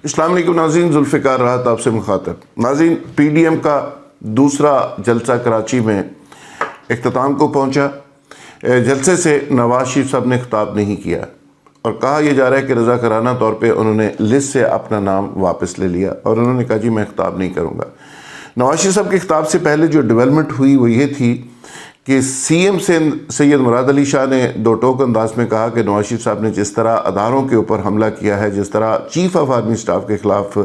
السلام علیکم ناظرین، ذوالفقار راحت آپ سے مخاطب۔ ناظرین، پی ڈی ایم کا دوسرا جلسہ کراچی میں اختتام کو پہنچا۔ جلسے سے نواز شریف صاحب نے خطاب نہیں کیا اور کہا یہ جا رہا ہے کہ رضاکارانہ طور پہ انہوں نے لسٹ سے اپنا نام واپس لے لیا اور انہوں نے کہا جی میں خطاب نہیں کروں گا۔ نواز شریف صاحب کے خطاب سے پہلے جو ڈیولپمنٹ ہوئی وہ یہ تھی کہ سی ایم سید مراد علی شاہ نے دو ٹوک انداز میں کہا کہ نواز شریف صاحب نے جس طرح اداروں کے اوپر حملہ کیا ہے، جس طرح چیف آف آرمی سٹاف کے خلاف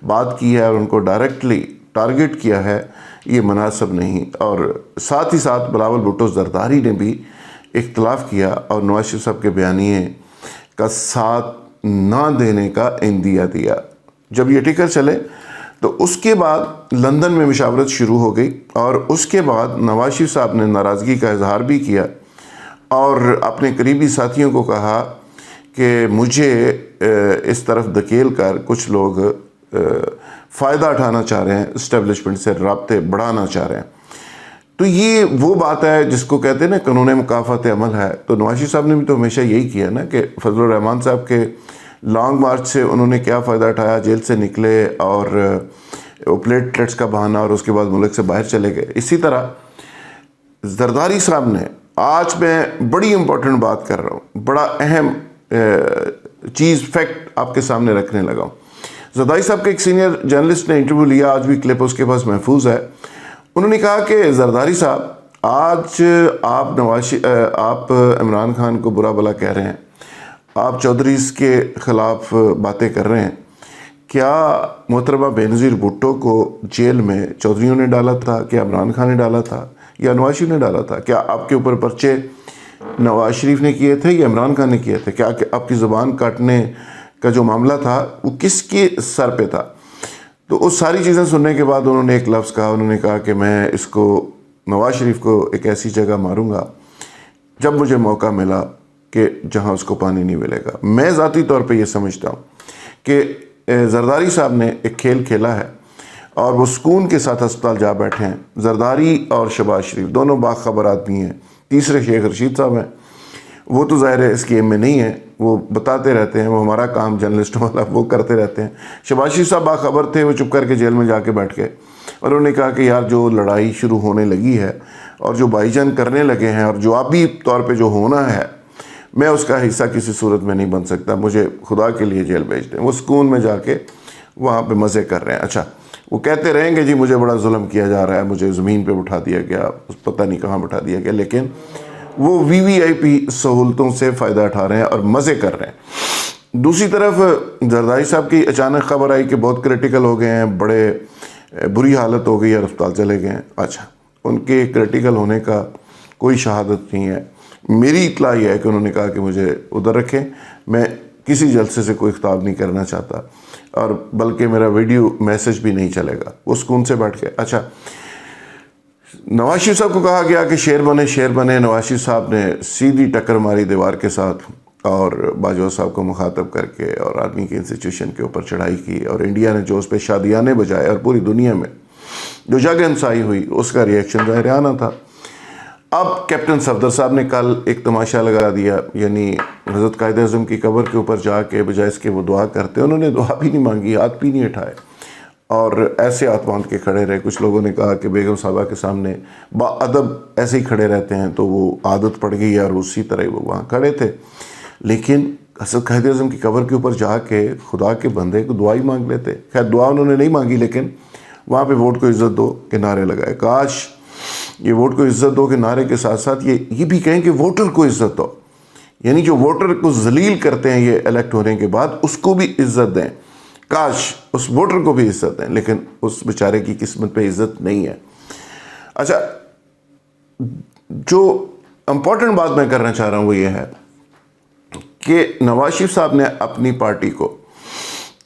بات کی ہے اور ان کو ڈائریکٹلی ٹارگٹ کیا ہے، یہ مناسب نہیں۔ اور ساتھ ہی ساتھ بلاول بھٹو زرداری نے بھی اختلاف کیا اور نواز شریف صاحب کے بیانیے کا ساتھ نہ دینے کا عندیہ دیا۔ جب یہ ٹکر چلے تو اس کے بعد لندن میں مشاورت شروع ہو گئی اور اس کے بعد نواز شریف صاحب نے ناراضگی کا اظہار بھی کیا اور اپنے قریبی ساتھیوں کو کہا کہ مجھے اس طرف دھکیل کر کچھ لوگ فائدہ اٹھانا چاہ رہے ہیں، اسٹیبلشمنٹ سے رابطے بڑھانا چاہ رہے ہیں۔ تو یہ وہ بات ہے جس کو کہتے ہیں نا قانون مکافات عمل ہے۔ تو نواز شریف صاحب نے بھی تو ہمیشہ یہی کیا نا کہ فضل الرحمان صاحب کے لانگ مارچ سے انہوں نے کیا فائدہ اٹھایا، جیل سے نکلے اور پلیٹلیٹس کا بہانہ اور اس کے بعد ملک سے باہر چلے گئے۔ اسی طرح زرداری صاحب نے، آج میں بڑی امپورٹنٹ بات کر رہا ہوں، بڑا اہم چیز فیکٹ آپ کے سامنے رکھنے لگا ہوں۔ زرداری صاحب کے ایک سینئر جرنلسٹ نے انٹرویو لیا، آج بھی کلپ اس کے پاس محفوظ ہے۔ انہوں نے کہا کہ زرداری صاحب آج آپ عمران خان کو برا بلا کہہ رہے ہیں، آپ چودھریز کے خلاف باتیں کر رہے ہیں، کیا محترمہ بینظیر بھٹو کو جیل میں چودھریوں نے ڈالا تھا، کیا عمران خان نے ڈالا تھا یا نواز شریف نے ڈالا تھا؟ کیا آپ کے اوپر پرچے نواز شریف نے کیے تھے یا عمران خان نے کیے تھے؟ کیا آپ کی زبان کاٹنے کا جو معاملہ تھا وہ کس کے سر پہ تھا؟ تو اس ساری چیزیں سننے کے بعد انہوں نے ایک لفظ کہا، انہوں نے کہا کہ میں اس کو نواز شریف کو ایک ایسی جگہ ماروں گا جب مجھے موقع ملا کہ جہاں اس کو پانی نہیں ملے گا۔ میں ذاتی طور پہ یہ سمجھتا ہوں کہ زرداری صاحب نے ایک کھیل کھیلا ہے اور وہ سکون کے ساتھ ہسپتال جا بیٹھے ہیں۔ زرداری اور شہباز شریف دونوں باخبر آدمی ہیں، تیسرے شیخ رشید صاحب ہیں، وہ تو ظاہر ہے اس گیم میں نہیں ہے، وہ بتاتے رہتے ہیں، وہ ہمارا کام جرنلسٹوں والا وہ کرتے رہتے ہیں۔ شہباز شریف صاحب باخبر تھے، وہ چپ کر کے جیل میں جا کے بیٹھ گئے اور انہوں نے کہا کہ یار جو لڑائی شروع ہونے لگی ہے اور جو بھائی جان کرنے لگے ہیں اور جو آبی طور پہ جو ہونا ہے، میں اس کا حصہ کسی صورت میں نہیں بن سکتا، مجھے خدا کے لیے جیل بھیج دیں۔ وہ سکون میں جا کے وہاں پہ مزے کر رہے ہیں۔ اچھا، وہ کہتے رہیں گے جی مجھے بڑا ظلم کیا جا رہا ہے، مجھے زمین پہ بٹھا دیا گیا، پتہ نہیں کہاں بٹھا دیا گیا، لیکن وہ وی وی آئی پی سہولتوں سے فائدہ اٹھا رہے ہیں اور مزے کر رہے ہیں۔ دوسری طرف زرداری صاحب کی اچانک خبر آئی کہ بہت کریٹیکل ہو گئے ہیں، بڑے بری حالت ہو گئی اور اسپتال چلے گئے ہیں۔ اچھا، ان کے کریٹیکل ہونے کا کوئی شہادت نہیں ہے۔ میری اطلاع یہ ہے کہ انہوں نے کہا کہ مجھے ادھر رکھیں، میں کسی جلسے سے کوئی خطاب نہیں کرنا چاہتا اور بلکہ میرا ویڈیو میسج بھی نہیں چلے گا۔ وہ سکون سے بیٹھ کے اچھا، نواز شریف صاحب کو کہا گیا کہ شیر بنے۔ نواز شریف صاحب نے سیدھی ٹکر ماری دیوار کے ساتھ اور باجوہ صاحب کو مخاطب کر کے اور آرمی کے انسٹیٹیوشن کے اوپر چڑھائی کی اور انڈیا نے جو اس پہ شادیانے بجائے اور پوری دنیا میں جو جگ ہنسائی ہوئی اس کا ریئیکشن ظاہرانہ تھا۔ اب کیپٹن صفدر صاحب نے کل ایک تماشا لگا دیا، یعنی حضرت قائد اعظم کی قبر کے اوپر جا کے بجائے اس کے وہ دعا کرتے، انہوں نے دعا بھی نہیں مانگی، ہاتھ بھی نہیں اٹھائے اور ایسے ہاتھ باندھ کے کھڑے رہے۔ کچھ لوگوں نے کہا کہ بیگم صاحبہ کے سامنے با ادب ایسے ہی کھڑے رہتے ہیں تو وہ عادت پڑ گئی اور اسی طرح وہ وہاں کھڑے تھے، لیکن حضرت قائد اعظم کی قبر کے اوپر جا کے خدا کے بندے کو دعا ہی مانگ لیتے۔ خیر دعا انہوں نے نہیں مانگی، لیکن وہاں پہ ووٹ کو عزت دو کے نعرے لگائے۔ کاش یہ ووٹ کو عزت دو کے نعرے کے ساتھ ساتھ یہ بھی کہیں کہ ووٹر کو عزت دو، یعنی جو ووٹر کو ذلیل کرتے ہیں یہ الیکٹ ہونے کے بعد اس کو بھی عزت دیں۔ کاش اس ووٹر کو بھی عزت دیں، لیکن اس بیچارے کی قسمت پہ عزت نہیں ہے۔ اچھا، جو امپورٹنٹ بات میں کرنا چاہ رہا ہوں وہ یہ ہے کہ نواز شریف صاحب نے اپنی پارٹی کو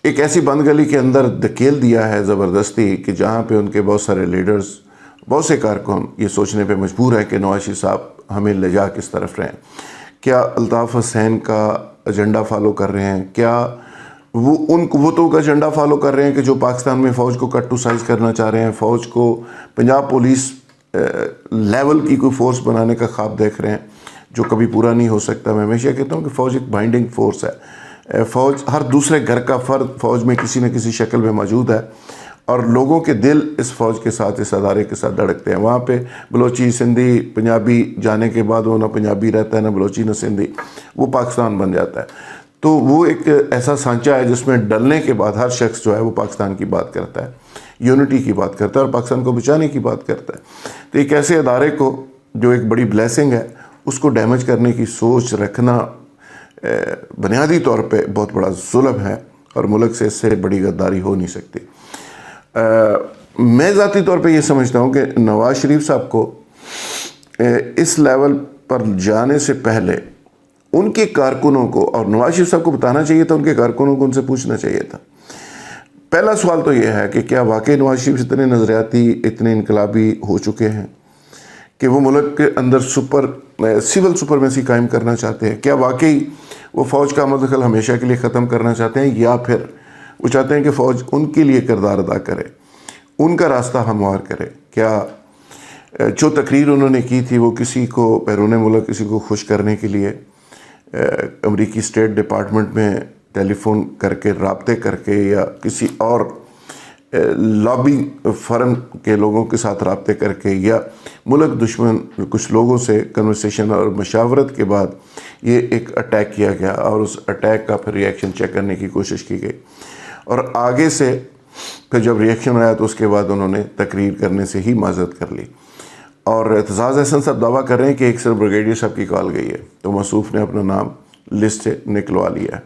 ایک ایسی بند گلی کے اندر دھکیل دیا ہے زبردستی کہ جہاں پہ ان کے بہت سارے لیڈرز، بہت سے کارکن یہ سوچنے پہ مجبور ہے کہ نواز شریف صاحب ہمیں لے جا کس طرف رہے ہیں۔ کیا الطاف حسین کا ایجنڈا فالو کر رہے ہیں؟ کیا وہ ان قوتوں کا ایجنڈا فالو کر رہے ہیں کہ جو پاکستان میں فوج کو کٹ ٹو سائز کرنا چاہ رہے ہیں، فوج کو پنجاب پولیس لیول کی کوئی فورس بنانے کا خواب دیکھ رہے ہیں جو کبھی پورا نہیں ہو سکتا؟ میں ہمیشہ کہتا ہوں کہ فوج ایک بائنڈنگ فورس ہے، فوج ہر دوسرے گھر کا فرد فوج میں کسی نہ کسی شکل میں موجود ہے، اور لوگوں کے دل اس فوج کے ساتھ، اس ادارے کے ساتھ دھڑکتے ہیں۔ وہاں پہ بلوچی، سندھی، پنجابی جانے کے بعد وہ نہ پنجابی رہتا ہے، نہ بلوچی، نہ سندھی، وہ پاکستان بن جاتا ہے۔ تو وہ ایک ایسا سانچہ ہے جس میں ڈلنے کے بعد ہر شخص جو ہے وہ پاکستان کی بات کرتا ہے، یونٹی کی بات کرتا ہے، اور پاکستان کو بچانے کی بات کرتا ہے۔ تو ایک ایسے ادارے کو جو ایک بڑی بلیسنگ ہے، اس کو ڈیمیج کرنے کی سوچ رکھنا بنیادی طور پہ بہت بڑا ظلم ہے، اور ملک سے اس سے بڑی غداری ہو نہیں سکتی۔ میں ذاتی طور پہ یہ سمجھتا ہوں کہ نواز شریف صاحب کو اس لیول پر جانے سے پہلے ان کے کارکنوں کو، اور نواز شریف صاحب کو بتانا چاہیے تھا، ان کے کارکنوں کو ان سے پوچھنا چاہیے تھا۔ پہلا سوال تو یہ ہے کہ کیا واقعی نواز شریف اتنے نظریاتی، اتنے انقلابی ہو چکے ہیں کہ وہ ملک کے اندر سول سپرمیسی قائم کرنا چاہتے ہیں؟ کیا واقعی وہ فوج کا عمل دخل ہمیشہ کے لیے ختم کرنا چاہتے ہیں، یا پھر وہ چاہتے ہیں کہ فوج ان کے لیے کردار ادا کرے، ان کا راستہ ہموار کرے؟ کیا جو تقریر انہوں نے کی تھی وہ کسی کو بیرون ملک، کسی کو خوش کرنے کے لیے امریکی اسٹیٹ ڈپارٹمنٹ میں ٹیلی فون کر کے، رابطے کر کے، یا کسی اور لابی فرم کے لوگوں کے ساتھ رابطے کر کے، یا ملک دشمن کچھ لوگوں سے کنورسیشن اور مشاورت کے بعد یہ ایک اٹیک کیا گیا، اور اس اٹیک کا پھر ریئیکشن چیک کرنے کی کوشش کی گئی، اور آگے سے پھر جب ریئیکشن آیا تو اس کے بعد انہوں نے تقریر کرنے سے ہی معذرت کر لی؟ اور اعتزاز احسن صاحب دعویٰ کر رہے ہیں کہ ایک صرف بریگیڈیئر صاحب کی کال گئی ہے، تو موصوف نے اپنا نام لسٹ سے نکلوا لیا ہے۔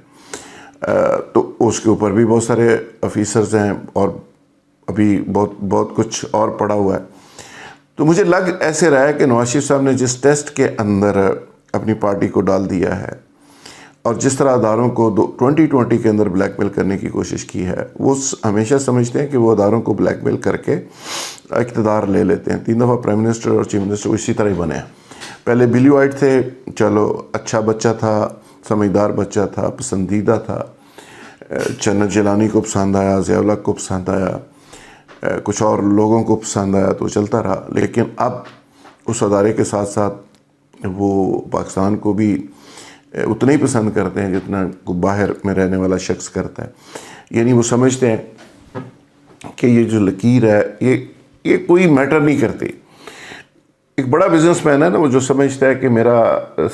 تو اس کے اوپر بھی بہت سارے آفیسرز ہیں، اور ابھی بہت کچھ اور پڑا ہوا ہے۔ تو مجھے لگ ایسے رہا ہے کہ نواز شریف صاحب نے جس ٹیسٹ کے اندر اپنی پارٹی کو ڈال دیا ہے، اور جس طرح اداروں کو 2020 کے اندر بلیک میل کرنے کی کوشش کی ہے، وہ ہمیشہ سمجھتے ہیں کہ وہ اداروں کو بلیک میل کر کے اقتدار لے لیتے ہیں۔ 3 دفعہ پرائم منسٹر اور چیف منسٹر اسی طرح ہی بنے ہیں۔ پہلے بلی وائٹ تھے، چلو اچھا بچہ تھا، سمجھدار بچہ تھا، پسندیدہ تھا، جنت جیلانی کو پسند آیا، ضیاء الحق کو پسند آیا، کچھ اور لوگوں کو پسند آیا، تو چلتا رہا۔ لیکن اب اس ادارے کے ساتھ ساتھ وہ پاکستان کو بھی اتنا ہی پسند کرتے ہیں جتنا باہر میں رہنے والا شخص کرتا ہے۔ یعنی وہ سمجھتے ہیں کہ یہ جو لکیر ہے یہ کوئی میٹر نہیں کرتی۔ ایک بڑا بزنس مین ہے نا، وہ جو سمجھتا ہے کہ میرا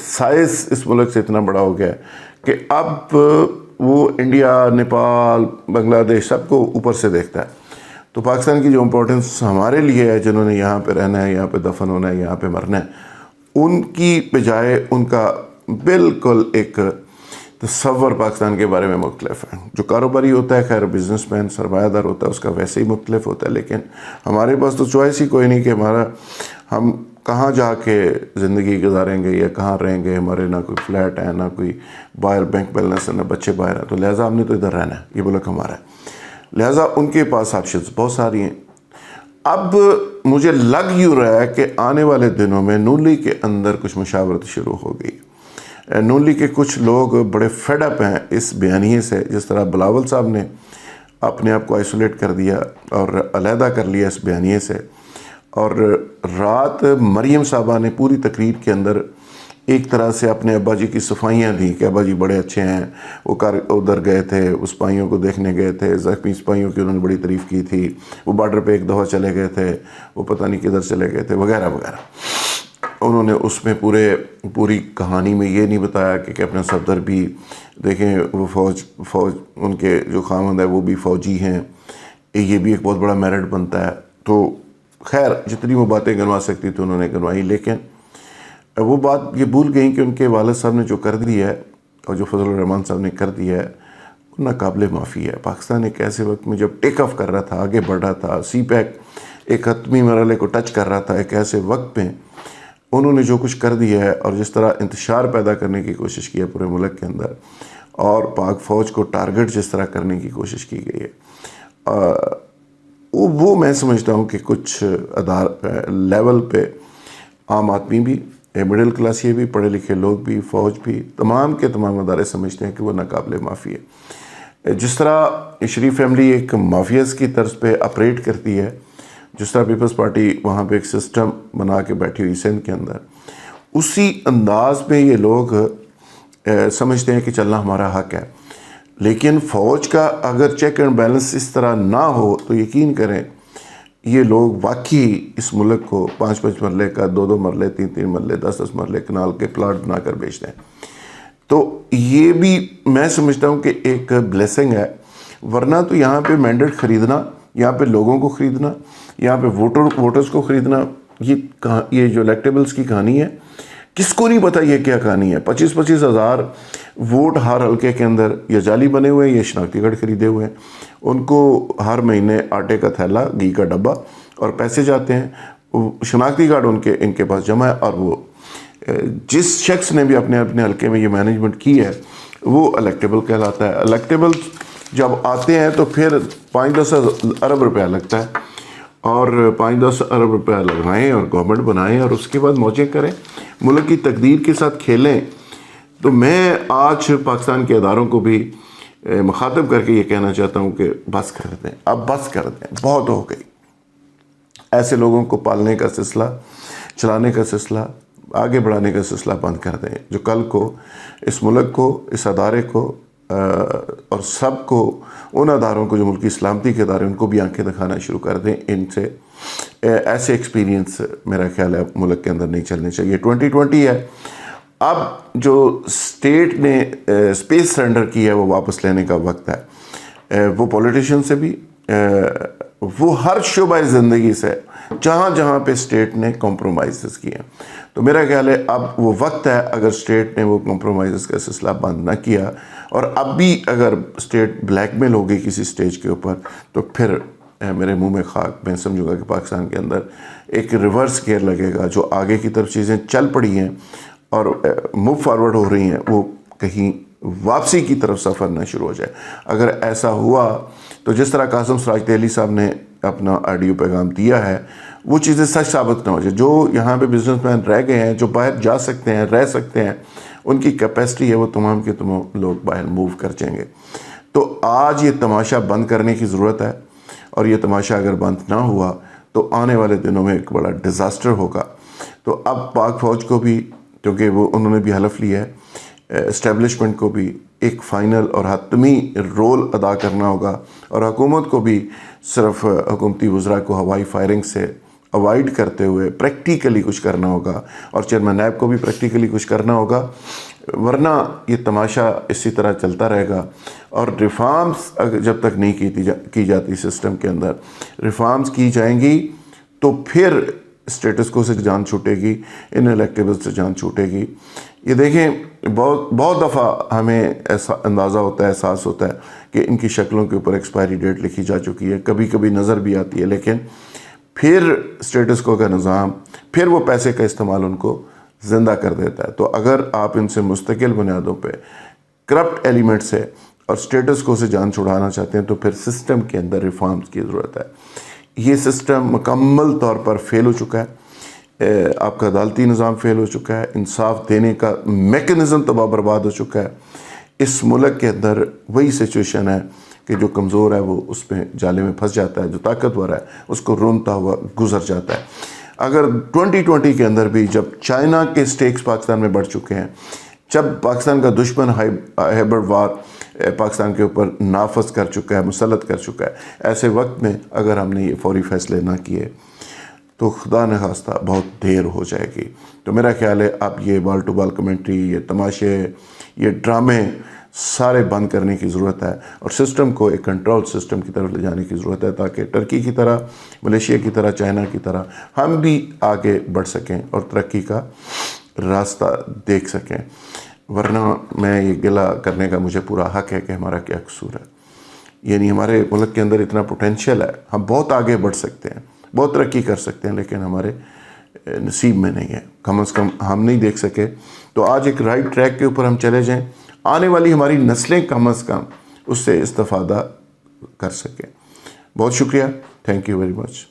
سائز اس ملک سے اتنا بڑا ہو گیا ہے کہ اب وہ انڈیا، نیپال، بنگلہ دیش سب کو اوپر سے دیکھتا ہے۔ تو پاکستان کی جو امپورٹنس ہمارے لیے ہے، جنہوں نے یہاں پہ رہنا ہے، یہاں پہ دفن ہونا ہے، یہاں پہ مرنا ہے، ان کی بجائے ان کا بالکل ایک تصور پاکستان کے بارے میں مختلف ہے۔ جو کاروباری ہوتا ہے، خیر بزنس مین سرمایہ دار ہوتا ہے، اس کا ویسے ہی مختلف ہوتا ہے، لیکن ہمارے پاس تو چوائس ہی کوئی نہیں کہ ہم کہاں جا کے زندگی گزاریں گے یا کہاں رہیں گے۔ ہمارے نہ کوئی فلیٹ ہے، نہ کوئی باہر بینک بیلنس ہے، نہ بچے باہر ہیں، تو لہٰذا ہم نے تو ادھر رہنا ہے، یہ ملک ہمارا ہے۔ لہٰذا ان کے پاس آپشنز بہت ساری ہیں۔ اب مجھے لگ یوں رہا ہے کہ آنے والے دنوں میں نون لیگ کے اندر کچھ مشاورت شروع ہو گئی۔ نون لیگ کے کچھ لوگ بڑے فیڈ اپ ہیں اس بیانیے سے، جس طرح بلاول صاحب نے اپنے آپ کو آئسولیٹ کر دیا اور علیحدہ کر لیا اس بیانیے سے، اور رات مریم صاحبہ نے پوری تقریر کے اندر ایک طرح سے اپنے ابا جی کی صفائیاں دیں کہ ابا جی بڑے اچھے ہیں، وہ ادھر گئے تھے، اس سپاہیوں کو دیکھنے گئے تھے، زخمی سپاہیوں کی انہوں نے بڑی تعریف کی تھی، وہ بارڈر پہ ایک دفعہ چلے گئے تھے، وہ پتہ نہیں کدھر چلے گئے تھے، وغیرہ وغیرہ۔ انہوں نے اس میں پوری کہانی میں یہ نہیں بتایا کہ اپنا صفدر بھی دیکھیں، وہ فوج ان کے جو خامند ہے وہ بھی فوجی ہیں، یہ بھی ایک بہت بڑا میرٹ بنتا ہے۔ تو خیر جتنی وہ باتیں گنوا سکتی تھی انہوں نے گنوائی، لیکن وہ بات یہ بھول گئیں کہ ان کے والد صاحب نے جو کر دیا ہے، اور جو فضل الرحمان صاحب نے کر دیا ہے، وہ ناقابل معافی ہے۔ پاکستان ایک ایسے وقت میں جب ٹیک آف کر رہا تھا، آگے بڑھ رہا تھا، سی پیک ایک حتمی مرحلے کو ٹچ کر رہا تھا، ایک ایسے وقت میں انہوں نے جو کچھ کر دیا ہے، اور جس طرح انتشار پیدا کرنے کی کوشش کی ہے پورے ملک کے اندر، اور پاک فوج کو ٹارگٹ جس طرح کرنے کی کوشش کی گئی ہے، وہ میں سمجھتا ہوں کہ کچھ لیول پہ عام آدمی بھی، مڈل کلاس یہ بھی، پڑھے لکھے لوگ بھی، فوج بھی، تمام کے تمام ادارے سمجھتے ہیں کہ وہ ناقابل معافی ہے۔ جس طرح شریف فیملی ایک مافیاز کی طرز پہ آپریٹ کرتی ہے، جس طرح پیپلز پارٹی وہاں پہ ایک سسٹم بنا کے بیٹھی ہوئی سندھ کے اندر، اسی انداز میں یہ لوگ سمجھتے ہیں کہ چلنا ہمارا حق ہے۔ لیکن فوج کا اگر چیک اینڈ بیلنس اس طرح نہ ہو تو یقین کریں یہ لوگ واقعی اس ملک کو 5-5 مرلے کا 2-2 مرلے 3-3 مرلے 10-10 مرلے کنال کے پلاٹ بنا کر بیچ دیں. تو یہ بھی میں سمجھتا ہوں کہ ایک بلیسنگ ہے. ورنہ تو یہاں پہ مینڈیٹ خریدنا، یہاں پہ لوگوں کو خریدنا، یہاں پہ ووٹرز کو خریدنا، یہ جو الیکٹیبلز کی کہانی ہے کس کو نہیں پتا یہ کیا کہانی ہے. 25-25 ہزار ووٹ ہر حلقے کے اندر یا جعلی بنے ہوئے ہیں یا شناختی کارڈ خریدے ہوئے ہیں. ان کو ہر مہینے آٹے کا تھیلا، گھی کا ڈبہ اور پیسے جاتے ہیں. شناختی کارڈ ان کے پاس جمع ہے، اور وہ جس شخص نے بھی اپنے حلقے میں یہ مینجمنٹ کی ہے وہ الیکٹیبل کہلاتا ہے. الیکٹیبل جب آتے ہیں تو پھر 5-10 ارب روپیہ لگتا ہے، اور 5-10 ارب روپیہ لگائیں اور گورنمنٹ بنائیں اور اس کے بعد موجیں کریں، ملک کی تقدیر کے ساتھ کھیلیں. تو میں آج پاکستان کے اداروں کو بھی مخاطب کر کے یہ کہنا چاہتا ہوں کہ بس کر دیں، اب بس کر دیں، بہت ہو گئی. ایسے لوگوں کو پالنے کا سلسلہ، چلانے کا سلسلہ، آگے بڑھانے کا سلسلہ بند کر دیں، جو کل کو اس ملک کو، اس ادارے کو اور سب کو، ان اداروں کو جو ملکی سلامتی کے ادارے، ان کو بھی آنکھیں دکھانا شروع کر دیں. ان سے ایسے ایکسپیرینس میرا خیال ہے ملک کے اندر نہیں چلنے چاہیے. 2020 ہے، اب جو اسٹیٹ نے اسپیس سرنڈر کی ہے وہ واپس لینے کا وقت ہے. وہ پولیٹیشین سے بھی، وہ ہر شعبہ زندگی سے جہاں جہاں پہ اسٹیٹ نے کمپرومائزز کیے. تو میرا خیال ہے اب وہ وقت ہے، اگر اسٹیٹ نے وہ کمپرومائزز کا سلسلہ بند نہ کیا اور اب بھی اگر اسٹیٹ بلیک میل ہو گئی کسی اسٹیج کے اوپر، تو پھر میرے منہ میں خاک. میں سمجھوں گا کہ پاکستان کے اندر ایک ریورس گیئر لگے گا. جو آگے کی طرف چیزیں چل پڑی ہیں اور موو فارورڈ ہو رہی ہیں، وہ کہیں واپسی کی طرف سفر نہ شروع ہو جائے. اگر ایسا ہوا تو جس طرح قاسم سراج دہلی صاحب نے اپنا آڈیو پیغام دیا ہے، وہ چیزیں سچ ثابت نہ ہو جائے. جو یہاں پہ بزنس مین رہ گئے ہیں، جو باہر جا سکتے ہیں، رہ سکتے ہیں، ان کی کیپیسٹی ہے، وہ تمام کے تمام لوگ باہر موو کر جائیں گے. تو آج یہ تماشا بند کرنے کی ضرورت ہے، اور یہ تماشا اگر بند نہ ہوا تو آنے والے دنوں میں ایک بڑا ڈیزاسٹر ہوگا. تو اب پاک فوج کو بھی، کیونکہ وہ انہوں نے بھی حلف لیا ہے، اسٹیبلشمنٹ کو بھی ایک فائنل اور حتمی رول ادا کرنا ہوگا، اور حکومت کو بھی صرف حکومتی وزراء کو ہوائی فائرنگ سے اوائڈ کرتے ہوئے پریکٹیکلی کچھ کرنا ہوگا، اور چیئرمین نیب کو بھی پریکٹیکلی کچھ کرنا ہوگا. ورنہ یہ تماشا اسی طرح چلتا رہے گا. اور ریفارمز جب تک نہیں کی جاتی سسٹم کے اندر، ریفارمز کی جائیں گی تو پھر اسٹیٹس کو سے جان چھوٹے گی، ان الیکٹیبل سے جان چھوٹے گی. یہ دیکھیں بہت دفعہ ہمیں ایسا اندازہ ہوتا ہے، احساس ہوتا ہے کہ ان کی شکلوں کے اوپر ایکسپائری ڈیٹ لکھی جا چکی ہے. کبھی کبھی نظر بھی آتی ہے، لیکن پھر اسٹیٹس کو کا نظام، پھر وہ پیسے کا استعمال ان کو زندہ کر دیتا ہے. تو اگر آپ ان سے مستقل بنیادوں پہ کرپٹ ایلیمنٹ سے اور اسٹیٹس کو سے جان چھڑانا چاہتے ہیں تو پھر سسٹم کے اندر ریفارمز کی ضرورت ہے. یہ سسٹم مکمل طور پر فیل ہو چکا ہے. آپ کا عدالتی نظام فیل ہو چکا ہے، انصاف دینے کا میکنزم تباہ برباد ہو چکا ہے. اس ملک کے اندر وہی سچویشن ہے کہ جو کمزور ہے وہ اس میں جالے میں پھنس جاتا ہے، جو طاقتور ہے اس کو رونتا ہوا گزر جاتا ہے. اگر 2020 کے اندر بھی جب چائنا کے سٹیکس پاکستان میں بڑھ چکے ہیں، جب پاکستان کا دشمن ہائبرڈ وار پاکستان کے اوپر نافذ کر چکا ہے، مسلط کر چکا ہے، ایسے وقت میں اگر ہم نے یہ فوری فیصلے نہ کیے تو خدا نخواستہ بہت دیر ہو جائے گی. تو میرا خیال ہے اب یہ بال ٹو بال کمنٹری، یہ تماشے، یہ ڈرامے سارے بند کرنے کی ضرورت ہے، اور سسٹم کو ایک کنٹرول سسٹم کی طرف لے جانے کی ضرورت ہے، تاکہ ٹرکی کی طرح، ملیشیا کی طرح، چائنا کی طرح ہم بھی آگے بڑھ سکیں اور ترقی کا راستہ دیکھ سکیں. ورنہ میں یہ گلہ کرنے کا مجھے پورا حق ہے کہ ہمارا کیا قصور ہے. یعنی ہمارے ملک کے اندر اتنا پوٹینشیل ہے، ہم بہت آگے بڑھ سکتے ہیں، بہت ترقی کر سکتے ہیں، لیکن ہمارے نصیب میں نہیں ہے. کم از کم ہم نہیں دیکھ سکے. تو آج ایک رائٹ ٹریک کے اوپر ہم چلے جائیں، آنے والی ہماری نسلیں کم از کم اس سے استفادہ کر سکیں. بہت شکریہ. Thank you very much.